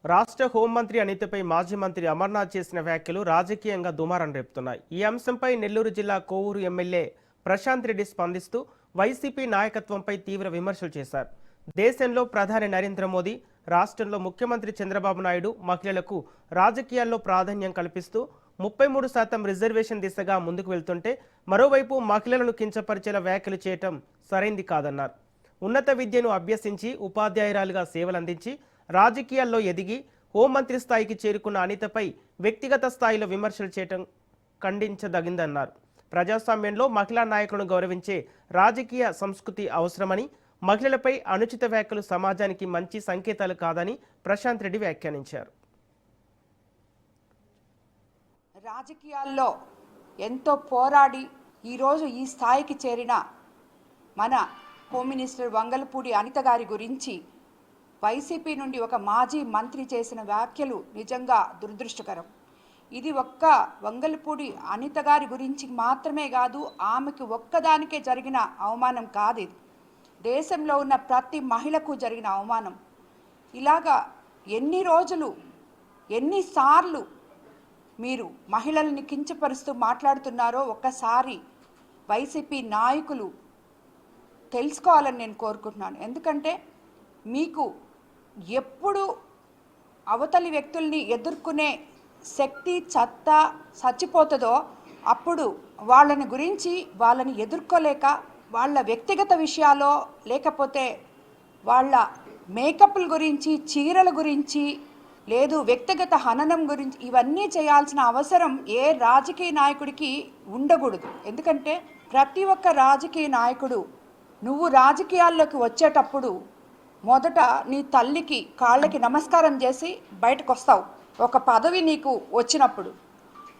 రాష్ట్ర హోంమంత్రి అనితపై మాజీ మంత్రి అమర్నాథ్ చేసిన వ్యాఖ్యలు రాజకీయంగా దుమారం రేపుతున్నాయి. ఈ అంశంపై నెల్లూరు జిల్లా కోవూరు ఎమ్మెల్యే ప్రశాంత్ రెడ్డి స్పందిస్తూ వైసీపీ నాయకత్వంపై తీవ్ర విమర్శలు చేశారు. దేశంలో ప్రధాని నరేంద్ర మోదీ, రాష్ట్రంలో ముఖ్యమంత్రి చంద్రబాబు నాయుడు మహిళలకు రాజకీయాల్లో ప్రాధాన్యం కల్పిస్తూ 33% రిజర్వేషన్ దిశగా ముందుకు వెళ్తుంటే మరోవైపు మహిళలను కించపరిచేలా వ్యాఖ్యలు చేయటం సరైంది కాదన్నారు. ఉన్నత విద్యను అభ్యసించి ఉపాధ్యాయురాలుగా సేవలందించి రాజకీయాల్లో ఎదిగి హోంమంత్రి స్థాయికి చేరుకున్న అనితపై వ్యక్తిగత స్థాయిలో విమర్శలు చేయటం ఖండించదగిందన్నారు. ప్రజాస్వామ్యంలో మహిళా నాయకులను గౌరవించే రాజకీయ సంస్కృతి అవసరమని, మహిళలపై అనుచిత వ్యాఖ్యలు సమాజానికి మంచి సంకేతాలు కాదని ప్రశాంత్ రెడ్డి వ్యాఖ్యానించారు. రాజకీయాల్లో ఎంతో పోరాడి ఈరోజు ఈ స్థాయికి చేరిన మన హోమ్ మినిస్టర్ వంగలపూడి అనిత గారి గురించి వైసీపీ నుండి ఒక మాజీ మంత్రి చేసిన వ్యాఖ్యలు నిజంగా దురదృష్టకరం. ఇది ఒక్క వంగలపూడి అనిత గారి గురించి మాత్రమే కాదు, ఆమెకు ఒక్కదానికే జరిగిన అవమానం కాదు, ఇది దేశంలో ఉన్న ప్రతి మహిళకు జరిగిన అవమానం. ఇలాగా ఎన్ని రోజులు ఎన్నిసార్లు మీరు మహిళల్ని కించపరుస్తూ మాట్లాడుతున్నారో ఒక్కసారి వైసీపీ నాయకులు తెలుసుకోవాలని నేను కోరుకుంటున్నాను. ఎందుకంటే మీకు ఎప్పుడు అవతలి వ్యక్తుల్ని ఎదుర్కొనే శక్తి చచ్చిపోతుందో అప్పుడు వాళ్ళని ఎదుర్కోలేక వాళ్ళ వ్యక్తిగత విషయాల్లో, లేకపోతే వాళ్ళ మేకప్ల గురించి, చీరల గురించి, లేదు వ్యక్తిగత హననం గురించి ఇవన్నీ చేయాల్సిన అవసరం ఏ రాజకీయ నాయకుడికి ఉండకూడదు. ఎందుకంటే ప్రతి ఒక్క రాజకీయ నాయకుడు నువ్వు రాజకీయాల్లోకి వచ్చేటప్పుడు మొదట నీ తల్లికి కాళ్ళకి నమస్కారం చేసి బయటకు వస్తావు. ఒక పదవి నీకు వచ్చినప్పుడు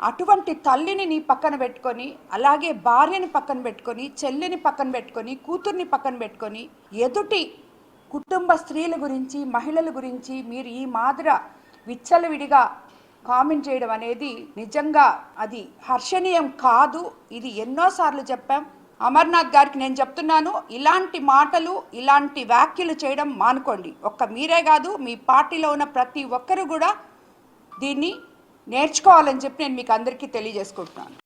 అటువంటి తల్లిని నీ పక్కన పెట్టుకొని, అలాగే భార్యని పక్కన పెట్టుకొని, చెల్లిని పక్కన పెట్టుకొని, కూతుర్ని పక్కన పెట్టుకొని, ఎదుటి కుటుంబ స్త్రీల గురించి, మహిళల గురించి మీరు ఈ మాదిర విచ్చలవిడిగా కామెంట్ చేయడం అనేది నిజంగా అది హర్షణీయం కాదు. ఇది ఎన్నోసార్లు చెప్పాం. అమర్నాథ్ గారికి నేను చెప్తున్నాను, ఇలాంటి మాటలు, ఇలాంటి వ్యాఖ్యలు చేయడం మానుకోండి. ఒక్క మీరే కాదు, మీ పార్టీలో ఉన్న ప్రతి ఒక్కరు కూడా దీన్ని నేర్చుకోవాలని చెప్పి నేను మీకు అందరికీ తెలియజేసుకుంటున్నాను.